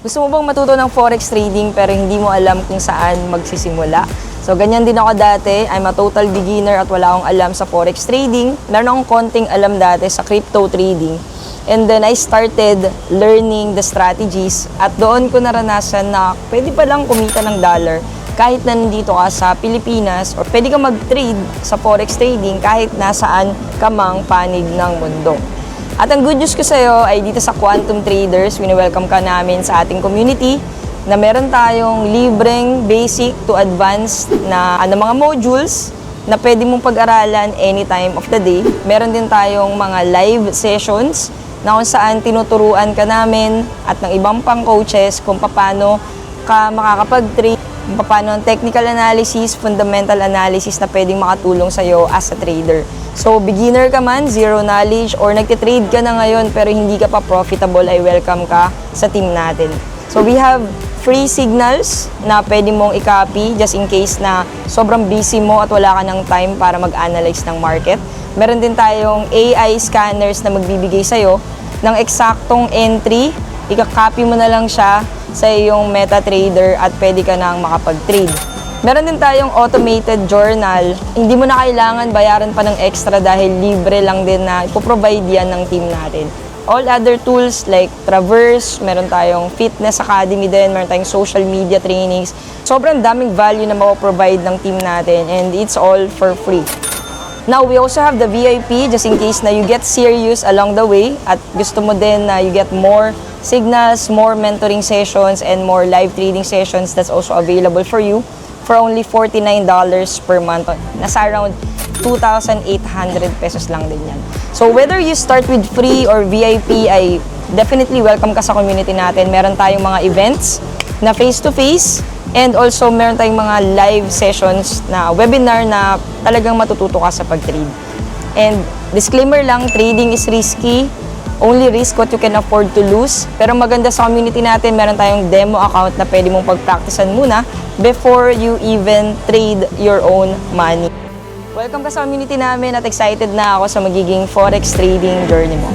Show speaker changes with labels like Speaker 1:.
Speaker 1: Gusto mo bang matuto ng forex trading pero hindi mo alam kung saan magsisimula? So, ganyan din ako dati. I'm a total beginner at wala akong alam sa forex trading. Meron akong konting alam dati sa crypto trading. And then, I started learning the strategies at doon ko naranasan na pwede palang kumita ng dollar kahit nandito ka sa Pilipinas or pwede ka mag-trade sa forex trading kahit nasaan ka mang panig ng mundo. At ang good news ko sa'yo ay dito sa Quantum Traders, wini-welcome ka namin sa ating community na meron tayong libreng basic to advanced na mga modules na pwede mong pag-aralan anytime of the day. Meron din tayong mga live sessions na kung saan tinuturuan ka namin at ng ibang pang coaches kung paano ka makakapag-trade, kung paano ang technical analysis, fundamental analysis na pwedeng makatulong sa'yo as a trader. So, beginner ka man, zero knowledge, or nagtitrade ka na ngayon pero hindi ka pa profitable, ay welcome ka sa team natin. So, we have free signals na pwede mong i-copy just in case na sobrang busy mo at wala ka ng time para mag-analyze ng market. Meron din tayong AI scanners na magbibigay sa'yo ng eksaktong entry. Ika-copy mo na lang siya sa iyong MetaTrader at pwede ka nang makapag-trade. Meron din tayong automated journal. Hindi mo na kailangan bayaran pa ng extra dahil libre lang din na ipoprovide yan ng team natin. All other tools like Traverse, meron tayong Fitness Academy din, meron tayong social media trainings. Sobrang daming value na mapoprovide ng team natin and it's all for free. Now, we also have the VIP just in case na you get serious along the way at gusto mo din na you get more signals, more mentoring sessions, and more live trading sessions. That's also available for you for only $49 per month. Nasa around 2,800 pesos lang din yan. So, whether you start with free or VIP, ay definitely welcome ka sa community natin. Meron tayong mga events na face-to-face and also meron tayong mga live sessions na webinar na talagang matututo ka sa pag-trade. And disclaimer lang, trading is risky. Only risk what you can afford to lose. Pero maganda sa community natin, meron tayong demo account na pwede mong pag-practicean muna before you even trade your own money. Welcome ka sa community namin at excited na ako sa magiging forex trading journey mo.